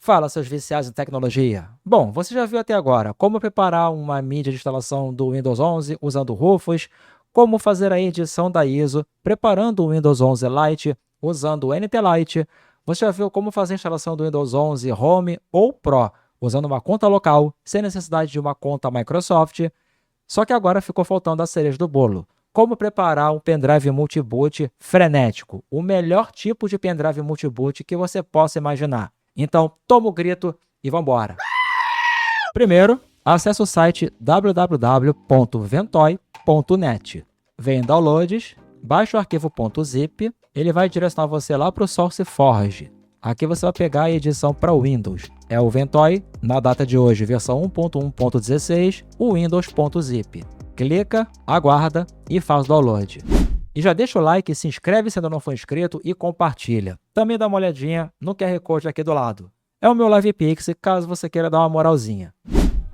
Fala, seus viciados em tecnologia! Bom, você já viu até agora como preparar uma mídia de instalação do Windows 11 usando Rufus, como fazer a edição da ISO preparando o Windows 11 Lite usando o NT Lite. Você já viu como fazer a instalação do Windows 11 Home ou Pro usando uma conta local, sem necessidade de uma conta Microsoft. Só que agora ficou faltando a cereja do bolo. Como preparar um pendrive multiboot frenético, o melhor tipo de pendrive multiboot que você possa imaginar. Então, toma o grito e vamos embora. Primeiro, acesse o site www.ventoy.net. Vem em Downloads, baixa o arquivo .zip, ele vai direcionar você lá para o SourceForge. Aqui você vai pegar a edição para o Windows. É o Ventoy, na data de hoje, versão 1.1.16, o Windows.zip. Clica, aguarda e faz o download. E já deixa o like, se inscreve se ainda não for inscrito e compartilha. Também dá uma olhadinha no QR Code aqui do lado. É o meu LivePix, caso você queira dar uma moralzinha.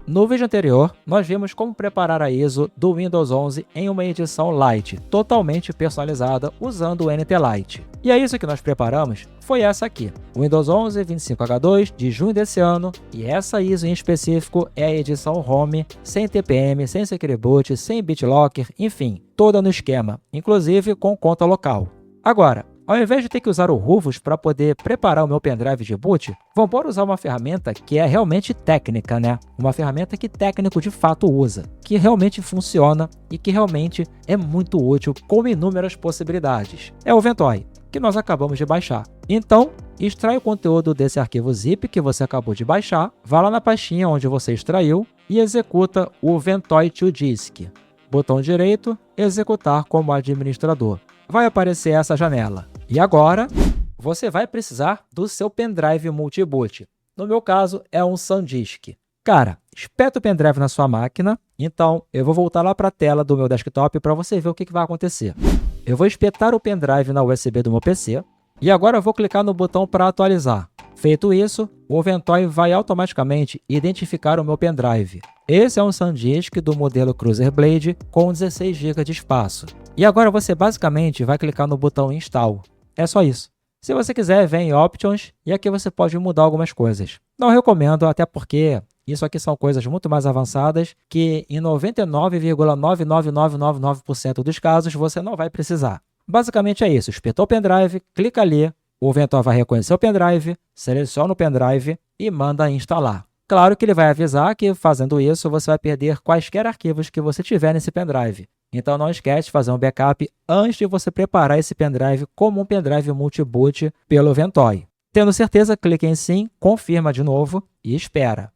No vídeo anterior, nós vimos como preparar a ISO do Windows 11 em uma edição Lite, totalmente personalizada usando o NT Lite. E a ISO que nós preparamos foi essa aqui, Windows 11 25H2 de junho desse ano, e essa ISO em específico é a edição Home, sem TPM, sem Secret Boot, sem BitLocker, enfim, toda no esquema, inclusive com conta local. Agora, ao invés de ter que usar o Rufus para poder preparar o meu pendrive de boot, vamos usar uma ferramenta que é realmente técnica, né? Uma ferramenta que técnico de fato usa, que realmente funciona e que realmente é muito útil com inúmeras possibilidades. É o Ventoy, que nós acabamos de baixar. Então, extrai o conteúdo desse arquivo zip que você acabou de baixar, vá lá na pastinha onde você extraiu e executa o Ventoy to Disk. Botão direito, executar como administrador. Vai aparecer essa janela. E agora, você vai precisar do seu pendrive multiboot. No meu caso, é um SanDisk. Cara, espeta o pendrive na sua máquina. Então, eu vou voltar lá para a tela do meu desktop para você ver o que vai acontecer. Eu vou espetar o pendrive na USB do meu PC. E agora eu vou clicar no botão para atualizar. Feito isso, o Ventoy vai automaticamente identificar o meu pendrive. Esse é um SanDisk do modelo Cruzer Blade com 16 GB de espaço. E agora você basicamente vai clicar no botão Install. É só isso. Se você quiser, vem em Options e aqui você pode mudar algumas coisas. Não recomendo, até porque isso aqui são coisas muito mais avançadas que em 99,99999% dos casos você não vai precisar. Basicamente é isso. Espetou o pendrive, clica ali, o Ventoy vai reconhecer o pendrive, seleciona o pendrive e manda instalar. Claro que ele vai avisar que fazendo isso você vai perder quaisquer arquivos que você tiver nesse pendrive. Então não esquece de fazer um backup antes de você preparar esse pendrive como um pendrive multiboot pelo Ventoy. Tendo certeza, clique em sim, confirma de novo e espera.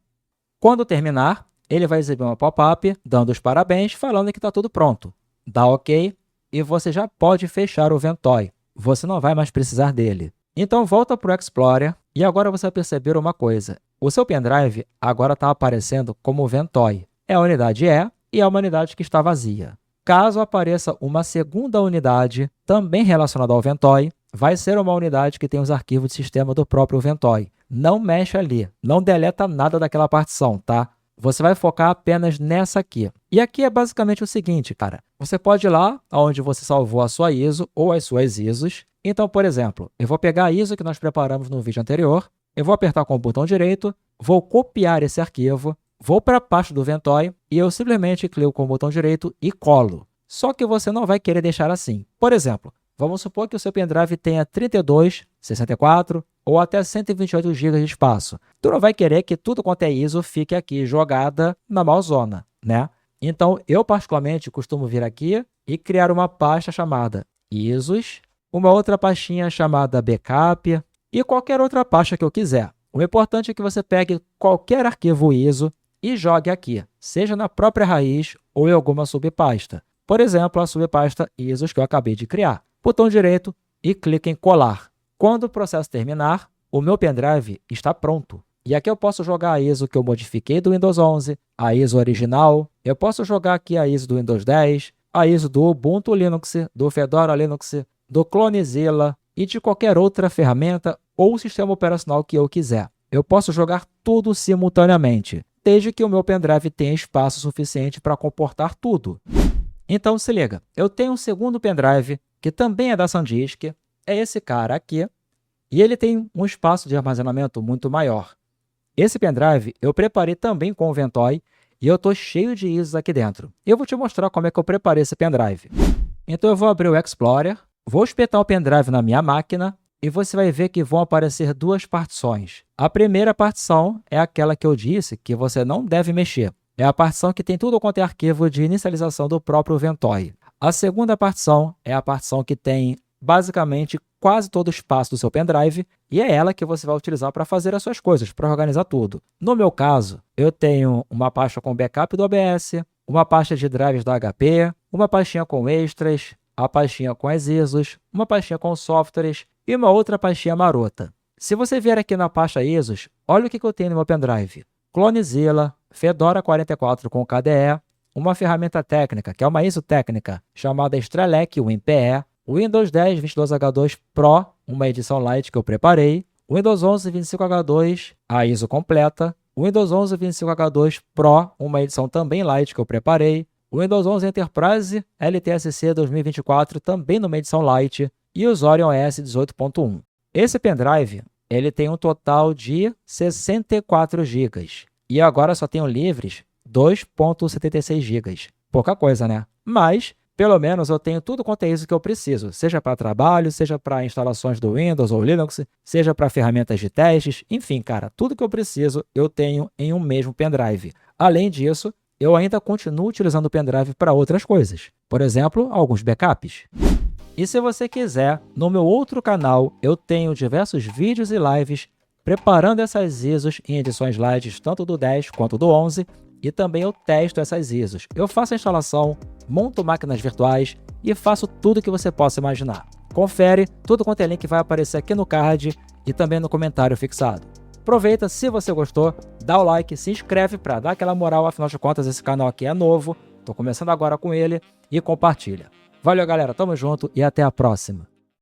Quando terminar, ele vai exibir uma pop-up dando os parabéns, falando que está tudo pronto. Dá OK e você já pode fechar o Ventoy. Você não vai mais precisar dele. Então volta para o Explorer e agora você vai perceber uma coisa. O seu pendrive agora está aparecendo como Ventoy. É a unidade E e é uma unidade que está vazia. Caso apareça uma segunda unidade, também relacionada ao Ventoy, vai ser uma unidade que tem os arquivos de sistema do próprio Ventoy. Não mexe ali, não deleta nada daquela partição, tá? Você vai focar apenas nessa aqui. E aqui é basicamente o seguinte, cara. Você pode ir lá onde você salvou a sua ISO ou as suas ISOs. Então, por exemplo, eu vou pegar a ISO que nós preparamos no vídeo anterior, eu vou apertar com o botão direito, vou copiar esse arquivo, vou para a pasta do Ventoy e eu simplesmente clico com o botão direito e colo. Só que você não vai querer deixar assim. Por exemplo, vamos supor que o seu pendrive tenha 32, 64 ou até 128 GB de espaço. Tu não vai querer que tudo quanto é ISO fique aqui jogada na malzona, né? Então, eu particularmente costumo vir aqui e criar uma pasta chamada ISOs, uma outra pastinha chamada Backup e qualquer outra pasta que eu quiser. O importante é que você pegue qualquer arquivo ISO e jogue aqui, seja na própria raiz ou em alguma subpasta. Por exemplo, a subpasta ISOs que eu acabei de criar. Botão direito e clique em colar. Quando o processo terminar, o meu pendrive está pronto. E aqui eu posso jogar a ISO que eu modifiquei do Windows 11, a ISO original, eu posso jogar aqui a ISO do Windows 10, a ISO do Ubuntu Linux, do Fedora Linux, do Clonezilla e de qualquer outra ferramenta ou sistema operacional que eu quiser. Eu posso jogar tudo simultaneamente, desde que o meu pendrive tenha espaço suficiente para comportar tudo. Então se liga, eu tenho um segundo pendrive que também é da SanDisk, é esse cara aqui, e ele tem um espaço de armazenamento muito maior. Esse pendrive eu preparei também com o Ventoy e eu estou cheio de ISOs aqui dentro. Eu vou te mostrar como é que eu preparei esse pendrive. Então eu vou abrir o Explorer, vou espetar o pendrive na minha máquina e você vai ver que vão aparecer duas partições. A primeira partição é aquela que eu disse que você não deve mexer. É a partição que tem tudo quanto é arquivo de inicialização do próprio Ventoy. A segunda partição é a partição que tem basicamente quase todo o espaço do seu pendrive e é ela que você vai utilizar para fazer as suas coisas, para organizar tudo. No meu caso, eu tenho uma pasta com backup do OBS, uma pasta de drives da HP, uma pastinha com extras, a pastinha com as ISOs, uma pastinha com softwares e uma outra pastinha marota. Se você vier aqui na pasta ISOs, olha o que eu tenho no meu pendrive. Clonezilla, Fedora 44 com KDE, uma ferramenta técnica, que é uma ISO técnica, chamada Strelec WinPE, Windows 10 22H2 Pro, uma edição Lite que eu preparei, Windows 11 25H2, a ISO completa, Windows 11 25H2 Pro, uma edição também Lite que eu preparei, Windows 11 Enterprise LTSC 2024, também numa edição Lite, e o Zorin OS 18.1. Esse pendrive ele tem um total de 64 GB, e agora só tenho livres 2.76 GB. Pouca coisa, né? Mas pelo menos eu tenho tudo quanto é isso que eu preciso, seja para trabalho, seja para instalações do Windows ou Linux, seja para ferramentas de testes, enfim, cara, tudo que eu preciso eu tenho em um mesmo pendrive. Além disso, eu ainda continuo utilizando o pendrive para outras coisas, por exemplo, alguns backups. E se você quiser, no meu outro canal eu tenho diversos vídeos e lives preparando essas ISOs em edições Lite, tanto do 10 quanto do 11, e também eu testo essas ISOs. Eu faço a instalação, monto máquinas virtuais e faço tudo que você possa imaginar. Confere, tudo quanto é link vai aparecer aqui no card e também no comentário fixado. Aproveita, se você gostou, dá o like, se inscreve para dar aquela moral, afinal de contas esse canal aqui é novo, estou começando agora com ele, e compartilha. Valeu galera, tamo junto e até a próxima.